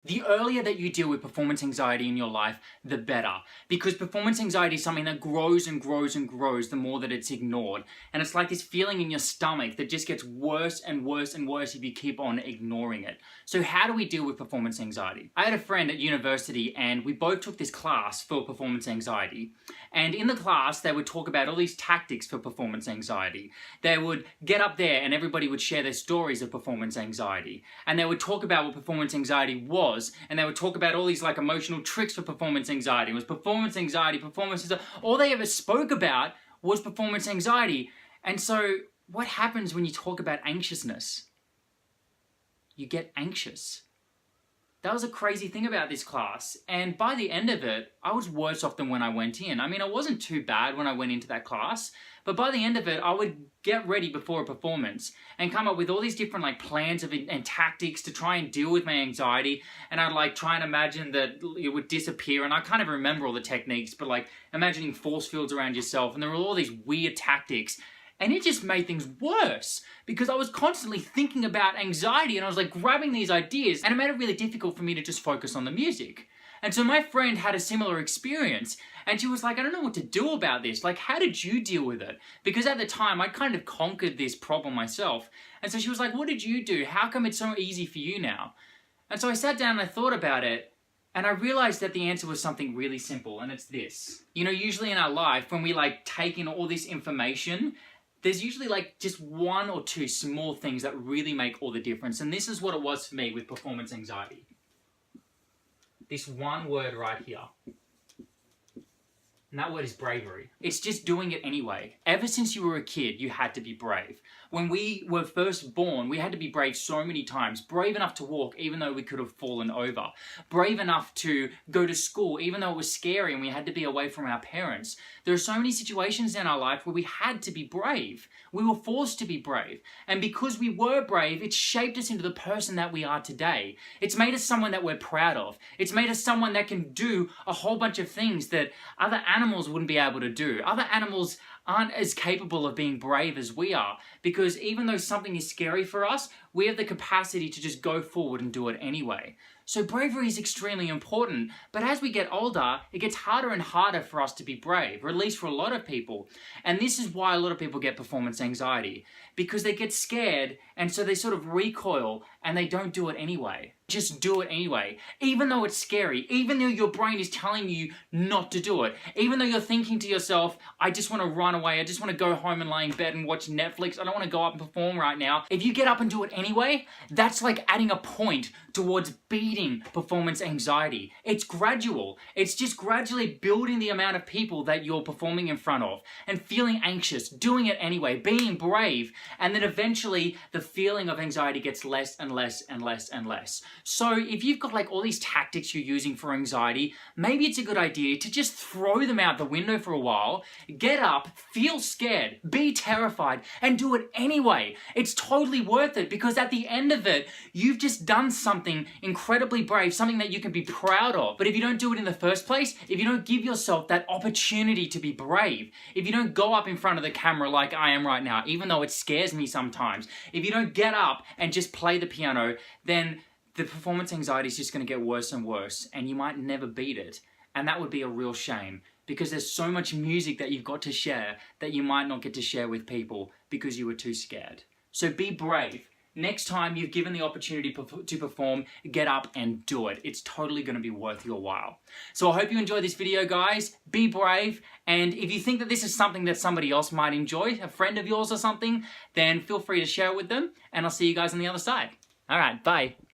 The earlier that you deal with performance anxiety in your life, the better. Because performance anxiety is something that grows and grows and grows the more that it's ignored. And it's like this feeling in your stomach that just gets worse and worse and worse if you keep on ignoring it. So how do we deal with performance anxiety? I had a friend at university and we both took this class for performance anxiety. And in the class, they would talk about all these tactics for performance anxiety. They would get up there and everybody would share their stories of performance anxiety. And they would talk about what performance anxiety was, and they would talk about all these like emotional tricks for performance anxiety. It was performance anxiety, all they ever spoke about was performance anxiety. And so what happens when you talk about anxiousness? You get anxious. That was a crazy thing about this class, and by the end of it, I was worse off than when I went in. I mean, I wasn't too bad when I went into that class, but by the end of it, I would get ready before a performance and come up with all these different like plans and tactics to try and deal with my anxiety, and I'd like try and imagine that it would disappear, and I kind of remember all the techniques, but like imagining force fields around yourself, and there were all these weird tactics. And it just made things worse because I was constantly thinking about anxiety and I was like grabbing these ideas, and it made it really difficult for me to just focus on the music. And so my friend had a similar experience and she was like, I don't know what to do about this. Like, how did you deal with it? Because at the time I kind of conquered this problem myself. And so she was like, what did you do? How come it's so easy for you now? And so I sat down and I thought about it. And I realized that the answer was something really simple, and it's this. You know, usually in our life, when we like take in all this information, there's usually like just one or two small things that really make all the difference. And this is what it was for me with performance anxiety. This one word right here. And that word is bravery. It's just doing it anyway. Ever since you were a kid, you had to be brave. When we were first born, we had to be brave so many times. Brave enough to walk even though we could have fallen over. Brave enough to go to school even though it was scary and we had to be away from our parents. There are so many situations in our life where we had to be brave. We were forced to be brave. And because we were brave, it shaped us into the person that we are today. It's made us someone that we're proud of. It's made us someone that can do a whole bunch of things that other animals wouldn't be able to do. Other animals aren't as capable of being brave as we are, because even though something is scary for us, we have the capacity to just go forward and do it anyway. So bravery is extremely important, but as we get older, it gets harder and harder for us to be brave, or at least for a lot of people. And this is why a lot of people get performance anxiety, because they get scared and so they sort of recoil and they don't do it anyway. Just do it anyway. Even though it's scary, even though your brain is telling you not to do it, even though you're thinking to yourself, I just want to run away, I just want to go home and lay in bed and watch Netflix, I don't want to go up and perform right now. If you get up and do it anyway, that's like adding a point towards beating performance anxiety. It's gradual. It's just gradually building the amount of people that you're performing in front of and feeling anxious, doing it anyway, being brave, and then eventually the feeling of anxiety gets less and less and less and less. So if you've got like all these tactics you're using for anxiety, maybe it's a good idea to just throw them out the window for a while, get up, feel scared, be terrified, and do it anyway. It's totally worth it because at the end of it, you've just done something incredibly brave, something that you can be proud of. But if you don't do it in the first place, if you don't give yourself that opportunity to be brave, if you don't go up in front of the camera like I am right now, even though it scares me sometimes, if you don't get up and just play the piano, then the performance anxiety is just going to get worse and worse, and you might never beat it. And that would be a real shame, because there's so much music that you've got to share that you might not get to share with people because you were too scared. So be brave. Next time you've given the opportunity to perform, get up and do it. It's totally going to be worth your while. So I hope you enjoyed this video, guys. Be brave, and if you think that this is something that somebody else might enjoy, a friend of yours or something, then feel free to share it with them, and I'll see you guys on the other side. All right, bye.